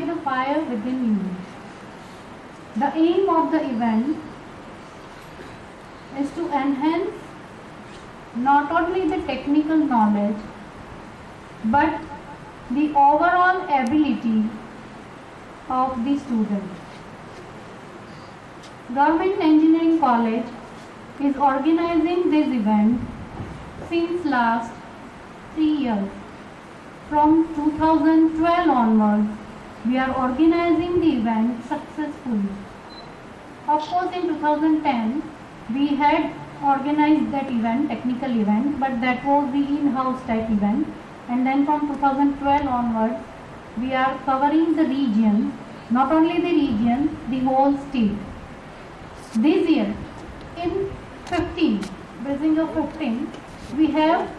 the fire within you. The aim of the event is to enhance not only the technical knowledge but the overall ability of the student. Government Engineering College is organizing this event since last 3 years. From 2012 onwards, we are organizing the event successfully. Of course, in 2010, we had organized that event, technical event, but that was the in-house type event. And then from 2012 onwards, we are covering the region, not only the region, the whole state. This year, in 15, basing of 15, we have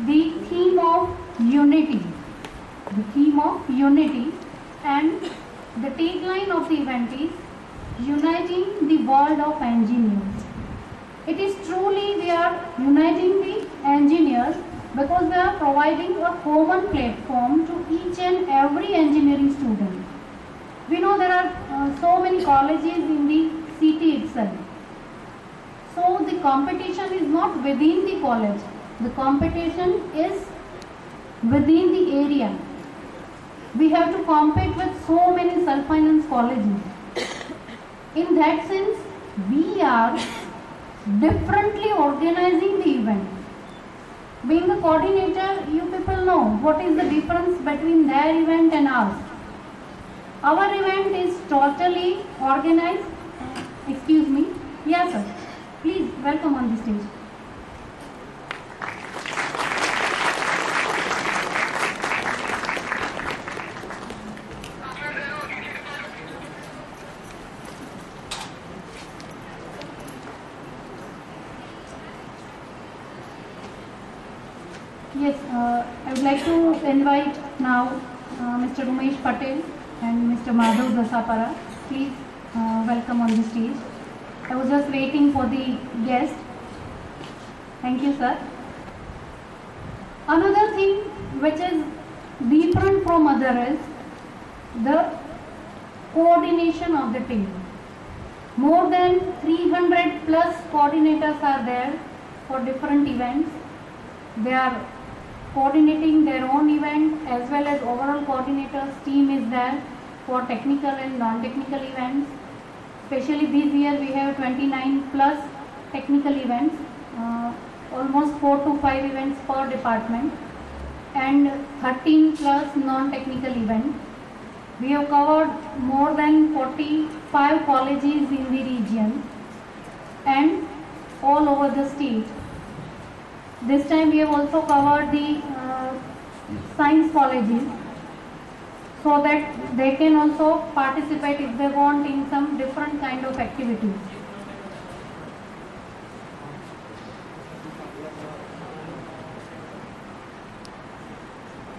the theme of unity. The theme of unity, and the tagline of the event is uniting the world of engineers. It is truly we are uniting the engineers because we are providing a common platform to each and every engineering student. We know there are so many colleges in the city itself. So the competition is not within the college. The competition is within the area. We have to compete with so many self-finance colleges. In that sense, we are differently organizing the event. Being a coordinator, you people know what is the difference between their event and ours. Our event is totally organized. Excuse me. Yes, sir. Please welcome on the stage. Yes, I would like to invite now Mr. Umesh Patel and Mr. Madhav Dasapara. Please welcome on the stage. I was just waiting for the guest. Thank you, sir. Another thing which is different from other is the coordination of the team. More than 300 plus coordinators are there for different events. They are coordinating their own event as well as overall coordinators team is there for technical and non-technical events. Especially this year we have 29 plus technical events, almost 4 to 5 events per department, and 13 plus non-technical events. We have covered more than 45 colleges in the region and all over the state. This time we have also covered the science colleges so that they can also participate if they want in some different kind of activities.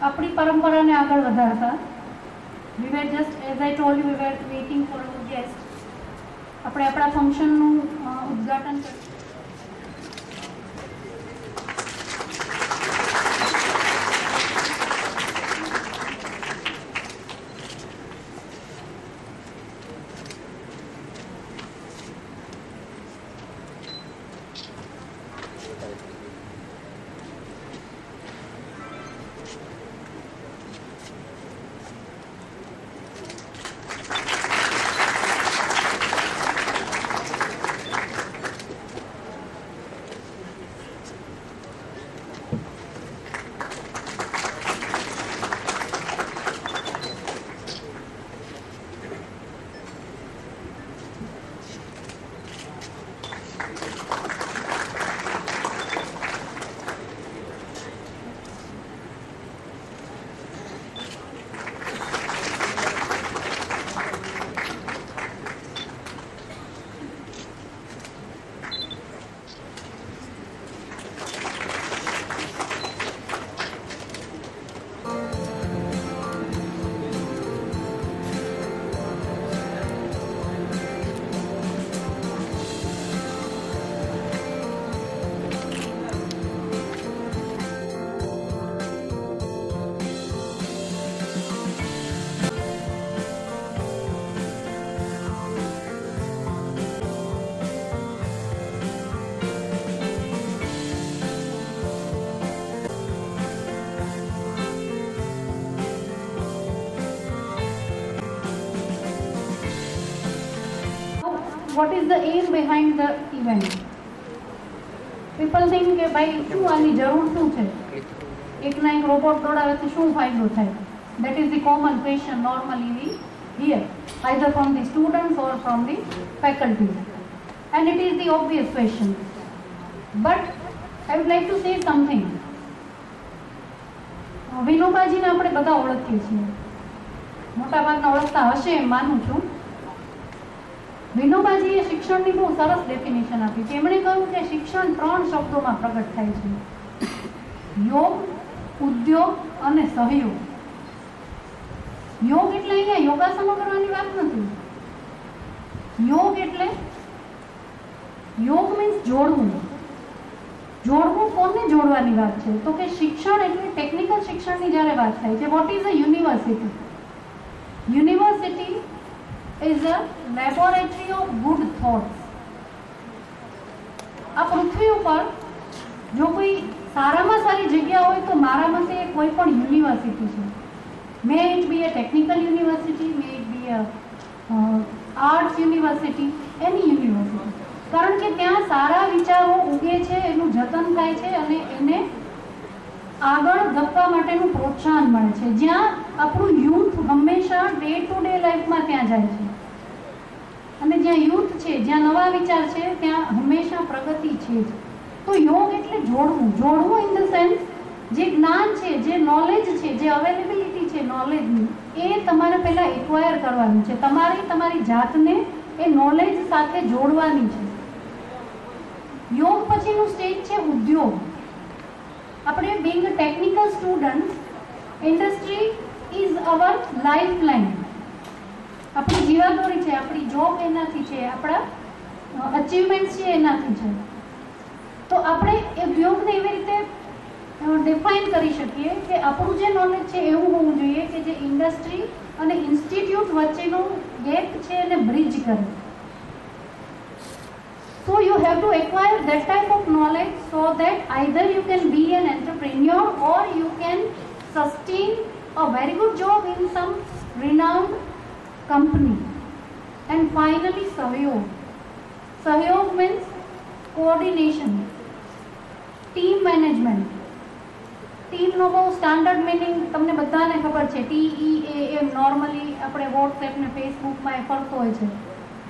अपनी परंपरा ने आगे बढ़ाता. We were just, as I told you, we were waiting for our guest. अपने अपना function નું ઉદ્ઘાટન कर. what is the aim behind the event? People think કે ભાઈ શું આની જરૂર શું છે, એકના એક રોબોટ દોડાવેથી શું ફાયદો થાય? That is the common question normally we hear either from the students or from the faculty, and it is the obvious question, but I would like to say something. વિનોબાજીને આપણે બધા ઓળખીએ છીએ, મોટાભાગના ઓળખતા હશે એમ માનું છું. વિનોબાજીએ શિક્ષણની બહુ સરસ ડેફિનેશન આપી છે. એમણે કહ્યું કે શિક્ષણ 3 શબ્દોમાં પ્રગટ થાય છે: યોગ, ઉદ્યોગ અને સહયોગ. યોગ એટલે અહીંયા યોગાસનો કરવાની વાત નથી. યોગ એટલે યોગ મીન્સ જોડવું. જોડવું કોને જોડવાની વાત છે? તો કે શિક્ષણ એટલે ટેકનિકલ શિક્ષણની જ્યારે વાત થાય છે. What is a university? University is a laboratory of good thoughts. આ પૃથ્વી ઉપર જો કોઈ સારામાં સારી જગ્યા હોય તો મારા મતે કોઈ પણ યુનિવર્સિટી છે. May it be a technical university, may it be a arts university, any university. કારણ કે ત્યાં સારા વિચારો ઉગે છે, એનું જતન થાય છે અને એને આગળ ધપવા માટેનું પ્રોત્સાહન મળે છે. જ્યાં આપણું યુથ હંમેશા ડે ટુ ડે લાઈફમાં ત્યાં જાય છે, અને જ્યાં યુથ છે, જ્યાં નવા વિચાર છે, ત્યાં હંમેશા પ્રગતિ છે જ. તો યોગ એટલે જોડવું. જોડવું ઇન ધ સેન્સ જે જ્ઞાન છે, જે નોલેજ છે, જે અવેલેબિલિટી છે નોલેજની, એ તમારે પહેલાં એક્વાયર કરવાનું છે. તમારે તમારી જાતને એ નોલેજ સાથે જોડવાની છે. યોગ પછીનું સ્ટેજ છે ઉદ્યોગ. આપણે being a technical student, industry is our life line. આપણી જીવાદોરી છે, આપણી જોબ એનાથી છે, આપણા અચીવમેન્ટ્સ છે એનાથી છે. તો આપણે એ ઉદ્યોગને એવી રીતે ડિફાઇન કરી શકીએ કે આપણું જે નોલેજ છે એવું હોવું જોઈએ કે જે ઇન્ડસ્ટ્રી અને ઇન્સ્ટિટ્યૂટ વચ્ચેનો ગેપ છે એને બ્રિજ કરે. So you have to acquire that type of knowledge so that either you can be an entrepreneur or you can sustain a very good job in some renowned company. And finally, sahyog. Sahyog means coordination, team management. Team નો બહુ standard meaning તમને બધાને ખબર છે. TEAM normally આપણે WhatsApp ને ફેસબુકમાં એ ફરતો હોય છે.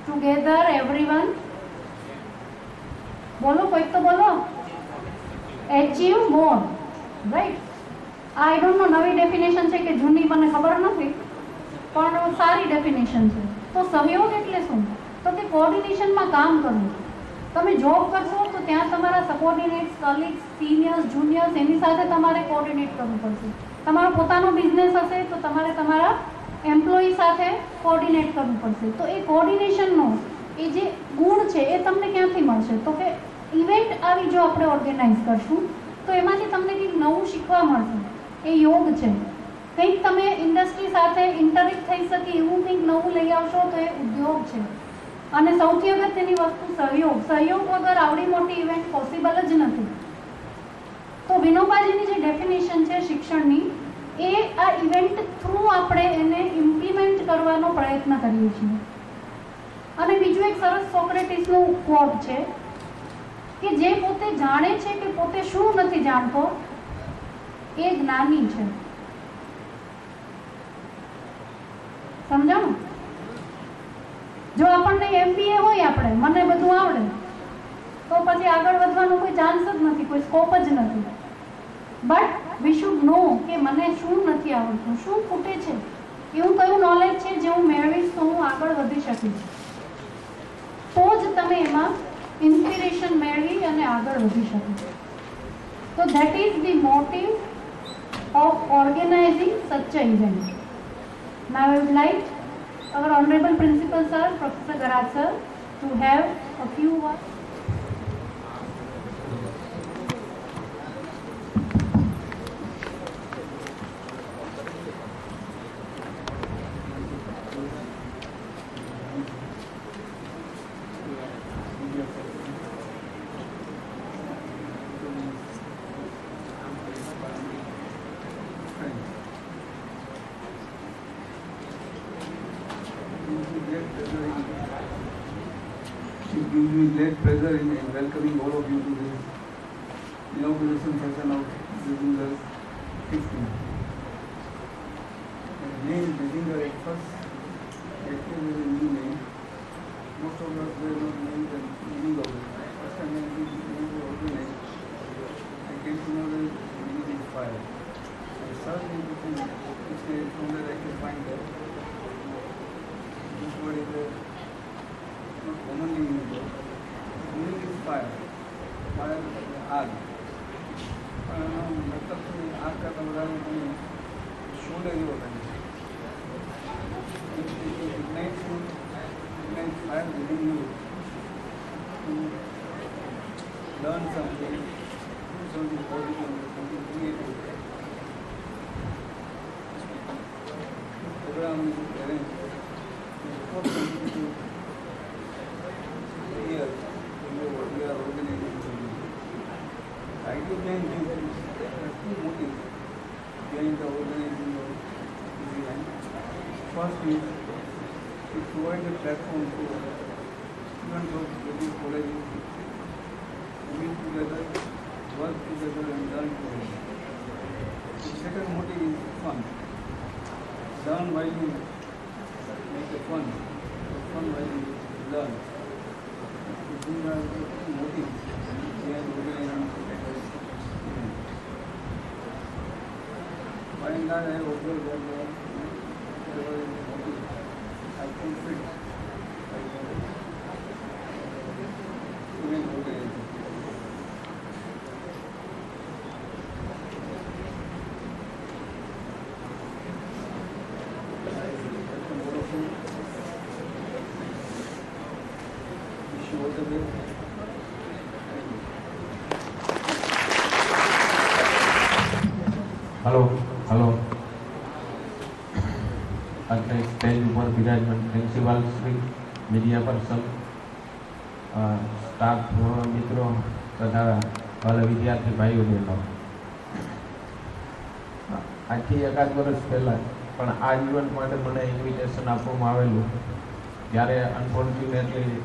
ટુગેધર એવરીવન, બોલો કોઈક તો બોલો, achieve more, right? I don't know નવી ડેફિનેશન છે કે જૂની મને ખબર નથી, પણ સારી ડેફિનેશન છે. તો સહયોગ એટલે શું? તો કે કોઓર્ડિનેશનમાં કામ કરવું. તમે જોબ કરશો તો ત્યાં તમારા સબઓર્ડિનેટ્સ, કલીગ્સ, સિનિયર્સ, જુનિયર્સ એની સાથે તમારે કોઓર્ડિનેટ કરવું પડશે. તમારો પોતાનો બિઝનેસ હશે તો તમારે તમારા એમ્પ્લોયી સાથે કોઓર્ડિનેટ કરવું પડશે. તો એ કોઓર્ડિનેશનનો એ જે ગુણ છે એ તમને ક્યાંથી મળશે? તો કે ઇવેન્ટ આવી જો આપણે ઓર્ગેનાઇઝ કરશું તો એમાંથી તમને કંઈક નવું શીખવા મળશે. એ યોગ છે. કંઈક તમે ઇન્ડસ્ટ્રી સાથે ઇન્ટરેક્ટ થઈ શકે એવું કંઈક નવું લઈ આવશો તો એ ઉદ્યોગ છે. અને સૌથી અગત્યની વસ્તુ સહયોગ. સહયોગ વગર આવડી મોટી ઇવેન્ટ પોસિબલ જ નથી. તો વિનોબાજીની જે ડેફિનેશન છે શિક્ષણની, એ આ ઇવેન્ટ થ્રુ આપણે એને ઇમ્પ્લિમેન્ટ કરવાનો પ્રયત્ન કરીએ છીએ. અને બીજું એક સરસ સોક્રેટિસનું કોટ છે કે જે પોતે જાણે છે કે પોતે શું નથી જાણતો એ જ્ઞાની છે. સમજાણું? જો આપણને MBA હોય, આપણે મને બધું આવડે તો પછી આગળ વધવાનો કોઈ ચાન્સ જ નથી, કોઈ સ્કોપ જ નથી. બટ વી શુડ નો કે મને શું નથી આવડતું, શું ખૂટે છે, એવું કયું નોલેજ છે જે હું મેળવીશ તો હું આગળ વધી શકીશ. તો જ તમે એમાં ઇન્સ્પિરેશન મેળવી અને આગળ વધી શકો. તો that is the motive of organising such a event. Now I would like our honorable principal sir, Professor Garaj sir, to have a few words. It gives me great pleasure in welcoming all of you to this inauguration session of Bizinger 15. The name Bizinger at first actually is a new name. Most of us were not knowing the meaning of it. First time I organized, I came to know that meaning is fire. I searched into things which from that I could find that this word is not commonly used. Meaning is fire. Fire is आग. मतलब कि आग का तमरा में shoulder ही होता है. It ignites fire within you to learn something, do something positive, something creative. Program is arranged. Before something to hear, what we are organizing. The idea behind this is there are two motives behind the organizing of this event. First is to provide a platform for students of various colleges to meet together, work together and learn together. The second motive is fun. Learn while you make a fun while you learn. These are the two motives behind organizing this event. By and large, I observed that whatever is the motive, I fulfill event organizing. Welcome all of you. Wish you all the best. Hello અત્યારે stage ઉપર બિરાજમાન principal Shri, media person, staff મિત્રો તથા વાલા વિદ્યાર્થી ભાઈઓ બહેનો, આજથી એકાદ વર્ષ પહેલાં પણ આ ઇવેન્ટ માટે મને ઇન્વિટેશન આપવામાં આવેલું ત્યારે અનફોર્ચ્યુનેટલી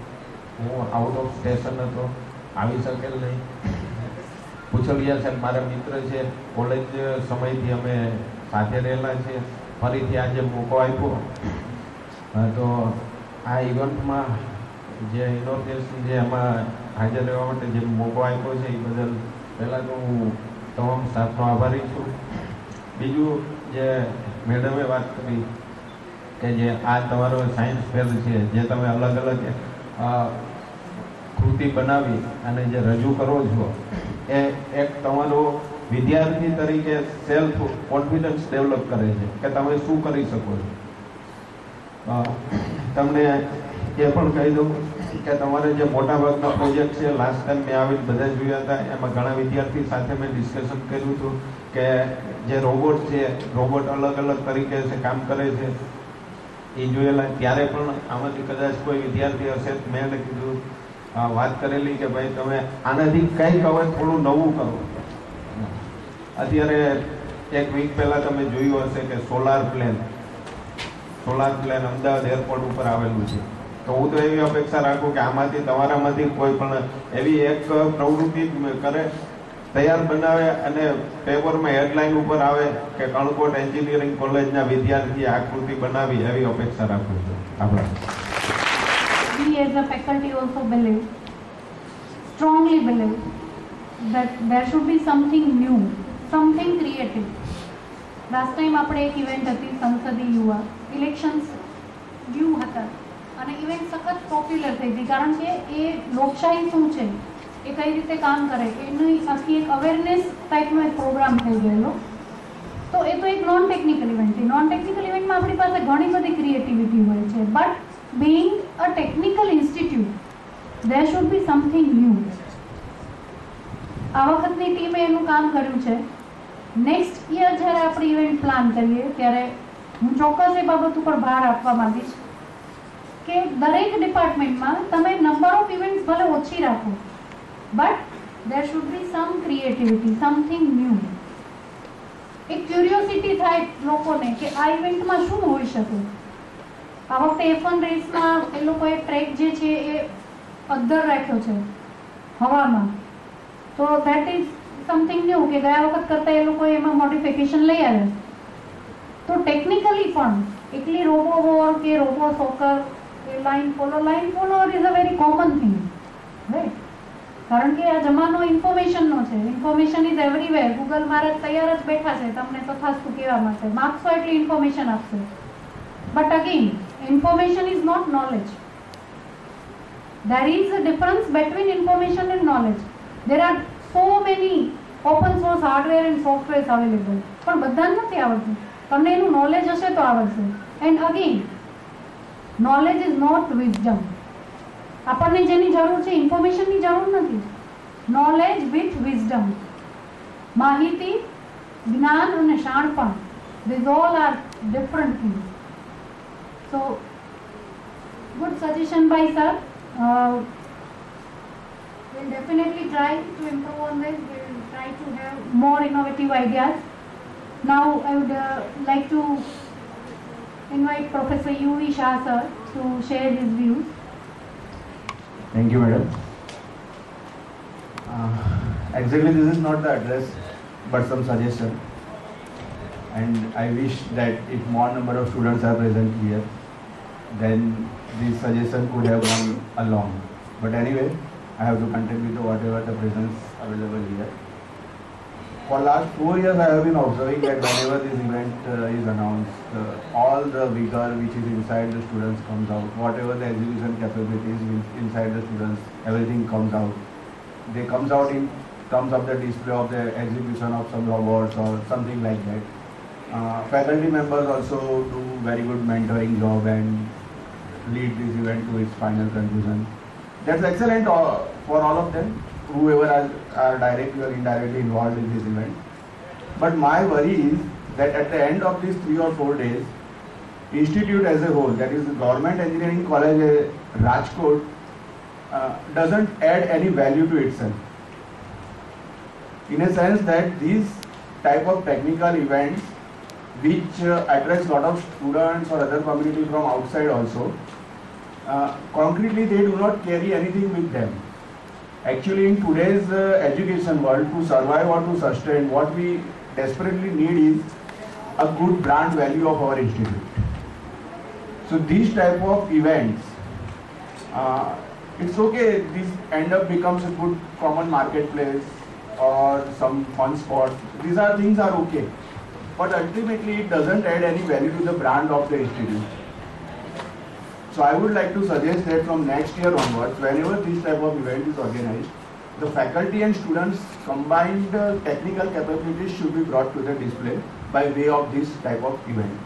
હું આઉટ ઓફ સ્ટેશન હતો, આવી શકેલ નહીં. પૂછલિયા સાહેબ મારા મિત્ર છે, કોલેજ સમયથી અમે સાથે રહેલા છીએ. ફરીથી આજે મોકો આપ્યો તો આ ઇવેન્ટમાં જે ઇનોગ્રેશન જે એમાં હાજર રહેવા માટે જે મોકો આપ્યો છે એ બદલ પહેલાં તો હું તમામ સ્ટાફનો આભારી છું. બીજું જે મેડમે વાત કરી કે જે આ તમારો સાયન્સ ફેર છે, જે તમે અલગ અલગ કૃતિ બનાવી અને જે રજૂ કરો છો, એ એક તમારો વિદ્યાર્થી તરીકે સેલ્ફ કોન્ફિડન્સ ડેવલપ કરે છે કે તમે શું કરી શકો છો. તમને એ પણ કહી દઉં કે તમારે જે મોટાભાગના પ્રોજેક્ટ છે લાસ્ટ ટાઈમ મેં આવીને બધા જોયા હતા, એમાં ઘણા વિદ્યાર્થી સાથે મેં ડિસ્કશન કર્યું હતું કે જે રોબોટ છે, રોબોટ અલગ અલગ તરીકે કામ કરે છે એ જોયેલા. ત્યારે પણ આમાંથી કદાચ કોઈ વિદ્યાર્થી હશે, મેં એને કીધું વાત કરેલી કે ભાઈ તમે આનાથી કંઈક હવે થોડું નવું કરો. અત્યારે એક વીક પહેલાં તમે જોયું હશે કે સોલાર પ્લેન અમદાવાદ એરપોર્ટ ઉપર આવેલું છે. તો હું તો એવી અપેક્ષા રાખું કે આમાંથી તમારામાંથી કોઈ પણ એવી એક પ્રવૃત્તિ કરે, તૈયાર બનાવે અને પેપરમાં હેડલાઇન ઉપર આવે કે કણકોટ એન્જિનિયરિંગ કોલેજના વિદ્યાર્થીએ આકૃતિ બનાવી, એવી અપેક્ષા રાખું છું. આભાર. We as a faculty also believe, strongly believe, that there should be something new, something creative. Last time આપણે એક ઇવેન્ટ હતી સંસદીય યુવા, ઇલેક્શન્સ ડ્યુ હતા અને ઇવેન્ટ સખત પોપ્યુલર થઈ હતી કારણ કે એ લોકશાહી શું છે, એ કઈ રીતે કામ કરે, એની આખી એક અવેરનેસ ટાઈપનો એક પ્રોગ્રામ થઈ ગયેલો. તો એ તો એક નોન ટેકનિકલ ઇવેન્ટ છે. નોન ટેકનિકલ ઇવેન્ટમાં આપણી પાસે ઘણી બધી ક્રિએટિવિટી હોય છે, but being a technical institute, there should be something new. આ વખતની ટીમે એનું કામ કર્યું છે. નેક્સ્ટ યર જ્યારે આપણે ઇવેન્ટ પ્લાન કરીએ ત્યારે હું ચોક્કસ એ બાબત ઉપર ભાર આપવા માંગીશ કે દરેક ડિપાર્ટમેન્ટમાં તમે નંબર ઓફ ઇવેન્ટ્સ ભલે ઓછી રાખો, but there should be some creativity, something new. એક ક્યુરિયોસિટી થાય લોકોને કે આ ઇવેન્ટમાં શું હોઈ શકે. આ વખતે F1 રેસમાં એ લોકોએ ટ્રેક જે છે એ અદ્ધર રાખ્યો છે હવામાં. તો ધેટ ઇઝ સમથિંગ ન્યૂ કે ગયા વખત કરતાં એ લોકો એમાં મોડિફિકેશન લઈ આવ્યા. તો ટેકનિકલી પણ એકલી રોબો વોર કે રોબો સોકર કે line follower is a very common thing, right? કારણ કે આ જમાનો ઇન્ફોર્મેશનનો છે. Information is everywhere. ગૂગલ મહારાજ તૈયાર જ બેઠા છે તમને તથાસ્તુ કહેવા માટે. માગશો એટલી ઇન્ફોર્મેશન આપશે. But again, information is not knowledge. There is a difference between information and knowledge. There are so many open source hardware and softwares available. પણ બધાને નથી આવડતું. તમને એનું નોલેજ હશે તો આવડશે. And again, knowledge is not wisdom. આપણને જેની જરૂર છે ઇન્ફોર્મેશનની જરૂર નથી. નોલેજ વિથ વિઝડમ, માહિતી, જ્ઞાન અને શાણપણ, these all are different things. So good suggestion by sir. We'll definitely try to improve on this. We'll try to have more innovative ideas. Now I would like to invite Professor U.V. Shah sir to share his views. Thank you, madam. Exactly, this is not the address, but some suggestion. And I wish that if more number of students are present here, then this suggestion could have gone along. But anyway, I have to content with whatever the presence available here. For last 4 years, I have been observing that whenever this event is announced, all the vigor which is inside the students comes out. Whatever the execution capabilities inside the students, everything comes out. They comes out in terms of the display of the execution of some robots or something like that. Faculty members also do very good mentoring job and lead this event to its final conclusion. That's excellent for all of them, whoever are directly or indirectly involved in this event. But my worry is that at the end of these 3 or 4 days, institute as a whole, that is the Government Engineering College Rajkot, doesn't add any value to itself. In a sense that these type of technical events which attracts a lot of students or other community from outside also, concretely they do not carry anything with them. Actually, in today's education world, to survive or to sustain, what we desperately need is a good brand value of our institute. So these type of events, it's okay, this end up becomes a good common marketplace or some fun spot. These are things are okay. But ultimately it doesn't add any value to the brand of the institute. So I would like to suggest that from next year onwards, whenever this type of event is organized, the faculty and students combined technical capabilities should be brought to the display by way of this type of event.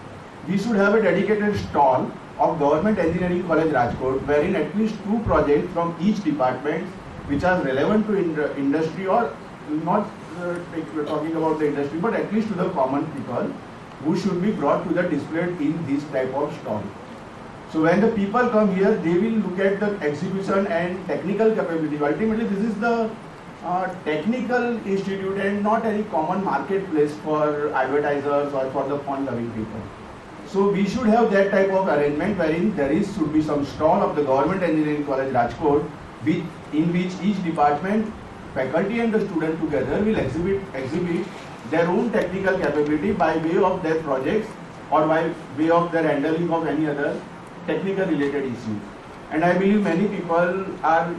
We should have a dedicated stall of Government Engineering College Rajkot, wherein at least 2 projects from each department which are relevant to industry or not talking about the industry, but at least to the common people, who should be brought to the display in this type of stall. So when the people come here, they will look at the execution and technical capability. Ultimately, this is the technical institute and not any common marketplace for advertisers or for the fun-loving people. So we should have that type of arrangement wherein should be some stall of the Government Engineering College Rajkot, in which each department, faculty and the student together will exhibit their own technical capability by way of their projects or by way of their handling of any other technical related issues. And I believe many people are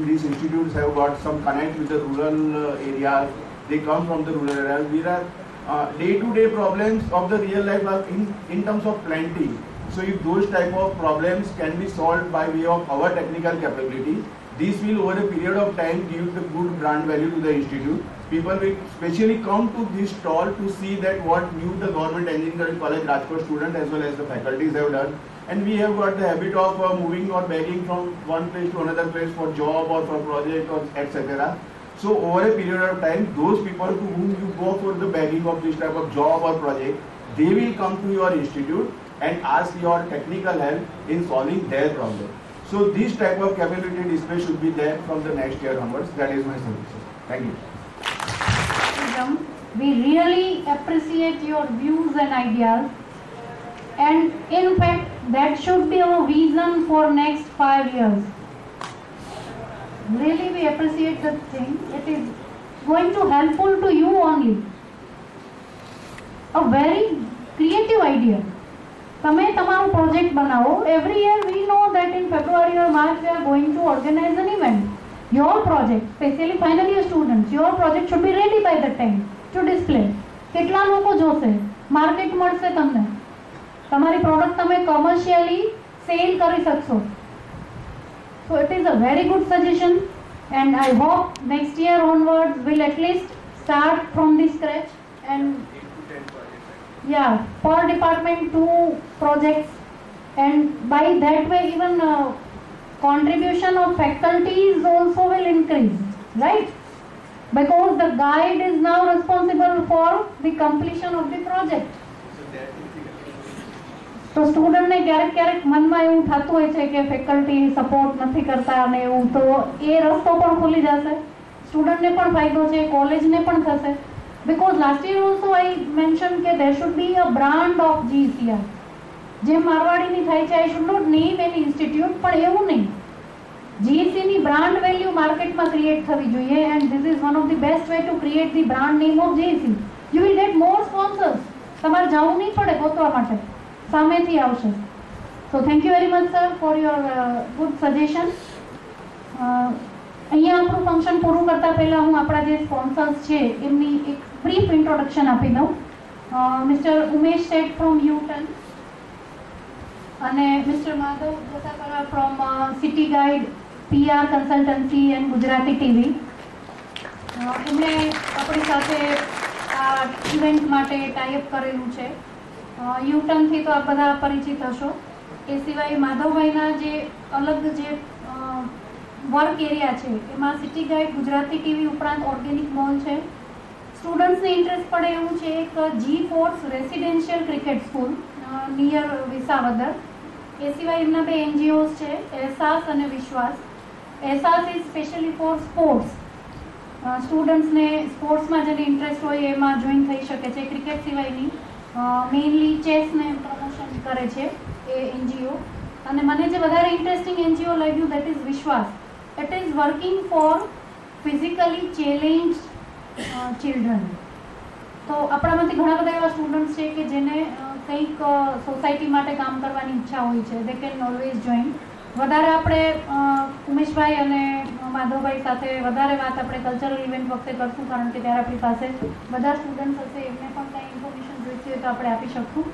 these institutes have got some connect with the rural areas. They come from the rural areas. There are day-to-day problems of the real life are in terms of plenty. So if those type of problems can be solved by way of our technical capability, this will over a period of time give the good brand value to the institute. People will specially come to this stall to see that what new the Government Engineering College Rajkot student as well as the faculties have done. And we have got the habit of moving or begging from one place to another place for job or for project or etc. So over a period of time, those people to whom you go for the begging of this type of job or project, they will come to your institute and ask your technical help in solving their problem. So this type of capability display should be there from the next year onwards. That is my suggestion. Thank you. We really appreciate your views and ideas, and in fact that should be our vision for next 5 years. Really, we appreciate the thing. It is going to helpful to you only. A very creative idea. તમે તમારું project બનાવો. Every year we know that in February or March we are going to organize an event. Your project, especially final year students, your project should be ready by that time to display. કેટલા લોકો જોશે, market મળશે તમને, તમારી product તમે commercially cell કરી શકશો. So it is a very good suggestion, and I hope next year onwards we'll at least start from the scratch, and yeah, per department 2 projects, and by that way even contribution of faculties also will increase, right? Because the guide is now responsible for the completion of the project. તો સ્ટુડન્ટને ક્યારેક મનમાં એવું થતું હોય છે કે faculty support નથી કરતા અને એવું, તો એ રસ્તો પણ ખુલી જશે, સ્ટુડન્ટને પણ ફાયદો છે, કોલેજને પણ થશે. Because last year also I mentioned that there should be a brand of GCR. જેમ મારવાડીની થાય છે, I should not name any institute, પણ એવું નહીં. GEC ની બ્રાન્ડ વેલ્યુ માર્કેટમાં ક્રિએટ થવી જોઈએ, and this is one of the best way to create the brand name of GEC. You will get more sponsors. તમારે જવું નહીં પડે ગોતવા માટે, સામેથી આવશે. So thank you very much sir for your good suggestion. અહીંયા આપણું ફંક્શન પૂરું કરતા પહેલા હું આપણા જે સ્પોન્સર્સ છે એમની એક બ્રીફ ઇન્ટ્રોડક્શન આપી દઉં. મિસ્ટર ઉમેશ શેઠ ફ્રોમ યુટન અને mister Madhav Gosakara from city guide, PR consultancy and Gujarati TV. એમણે આપણી સાથે આ ઇવેન્ટ માટે ટાઈઅપ કરેલું છે. યુટનથી તો આપ બધા પરિચિત હશો. એ સિવાય માધવભાઈના જે અલગ જે વર્ક એરિયા છે એમાં સિટી ગાઈડ, ગુજરાતી ટીવી ઉપરાંત ઓર્ગેનિક મોલ છે. સ્ટુડન્ટ્સને ઇન્ટરેસ્ટ પડે એવું છે એક G4 residential cricket school near Visavadar. એ સિવાય એમના 2 NGOs છે, એહસાસ અને Vishwas. Ehsaas is specially for sports. સ્ટુડન્ટ્સને સ્પોર્ટ્સમાં જેને ઇન્ટરેસ્ટ હોય એમાં જોઈન થઈ શકે છે. ક્રિકેટ સિવાયની મેઇનલી ચેસને પ્રમોશન કરે છે એ NGO. અને મને જે વધારે ઇન્ટરેસ્ટિંગ NGO લાગ્યું that is Vishwas. It is working for physically challenge children. તો આપણામાંથી ઘણા બધા એવા સ્ટુડન્ટ્સ છે કે જેને કંઈક સોસાયટી માટે કામ કરવાની ઈચ્છા હોય છે. They can always join. વધારે આપણે ઉમેશભાઈ અને માધવભાઈ સાથે વધારે વાત આપણે કલ્ચરલ ઇવેન્ટ વખતે કરશું, કારણ કે ત્યારે આપણી પાસે બધા સ્ટુડન્ટ્સ હશે, એમને પણ કંઈ ઇન્ફોર્મેશન જોઈતી હોય તો આપણે આપી શકશું.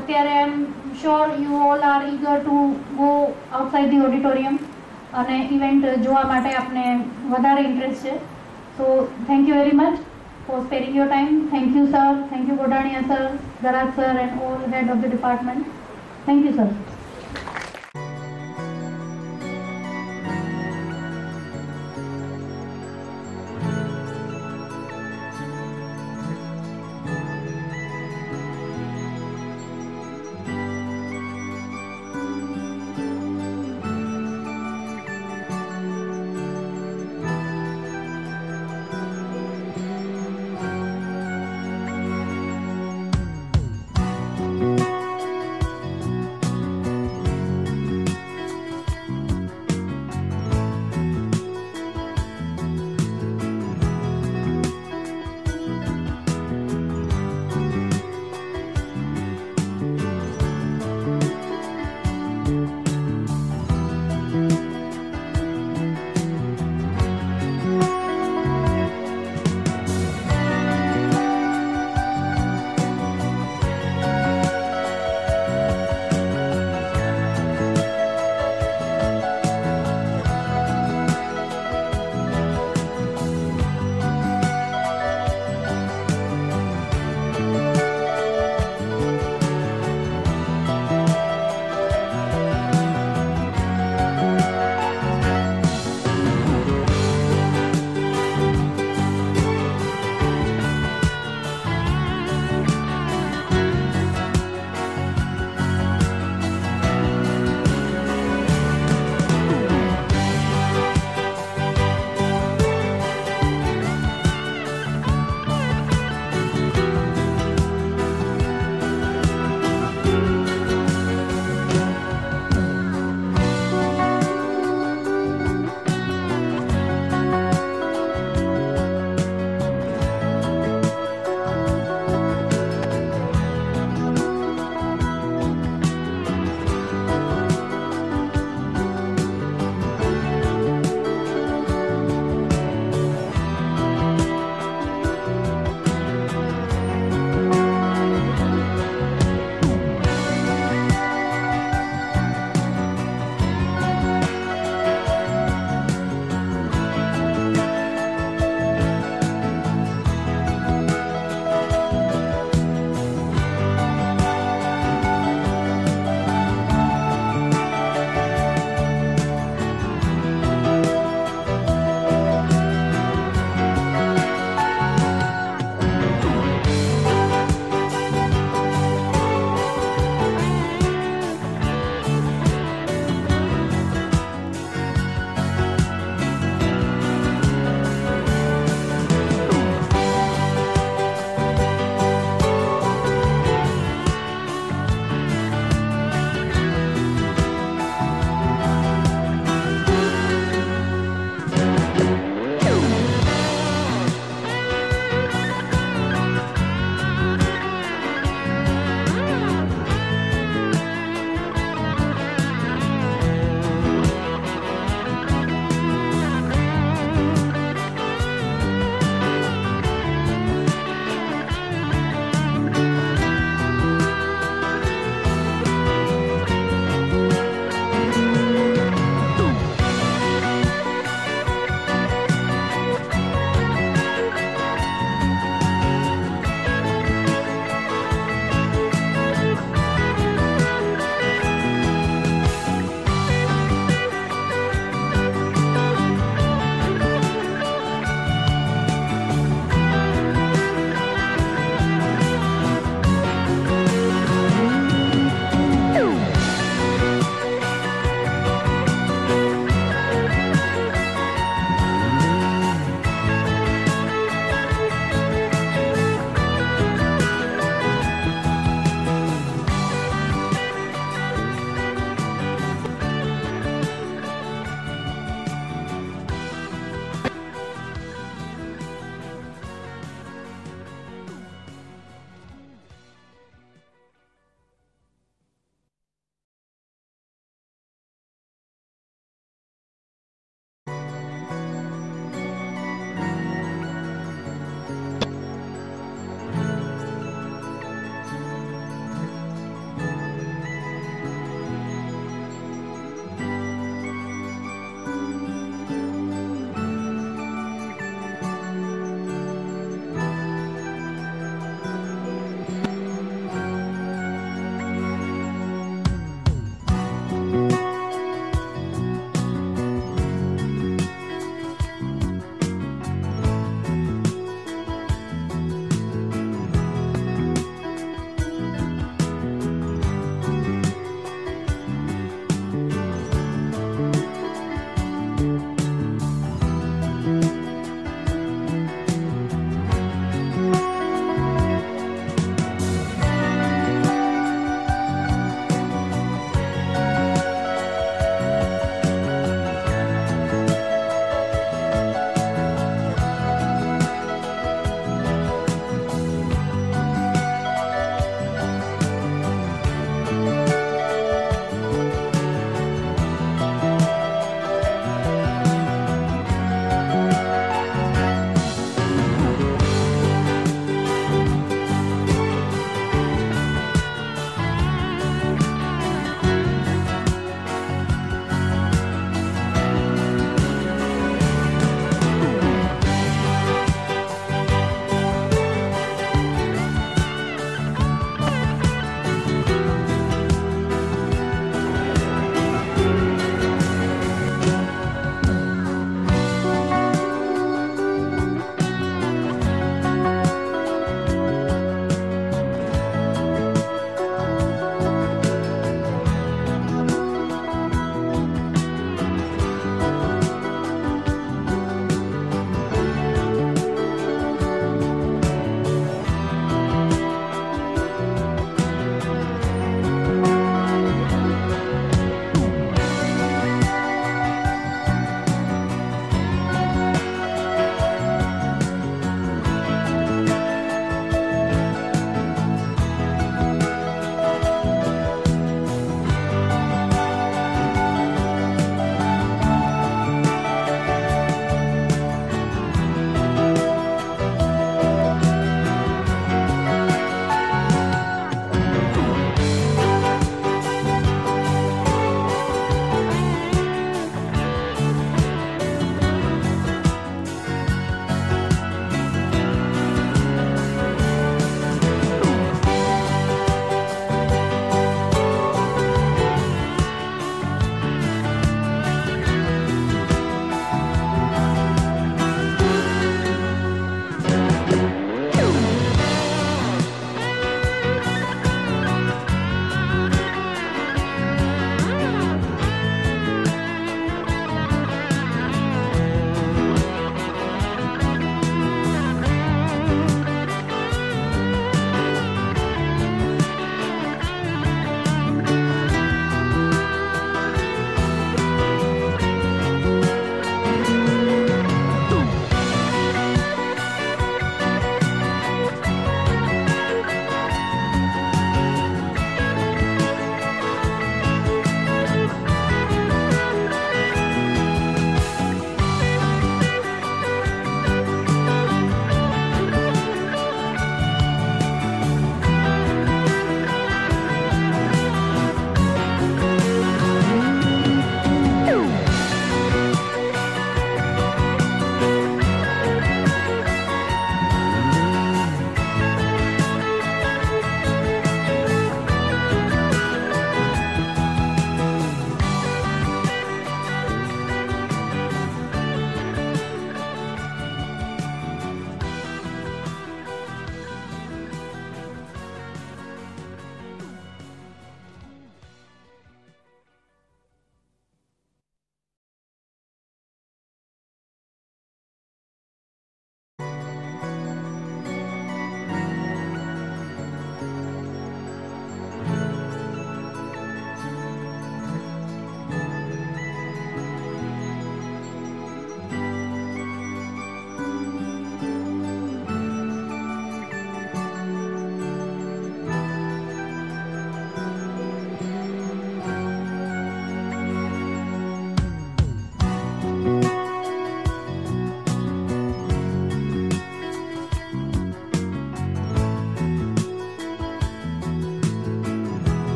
અત્યારે I am sure you all are eager to go outside the auditorium અને ઇવેન્ટ જોવા માટે આપને વધારે ઇન્ટરેસ્ટ છે. So thank you very much for sparing your time. Thank you sir, thank you Godania sir, Garaj sir and all head of the department. Thank you sir.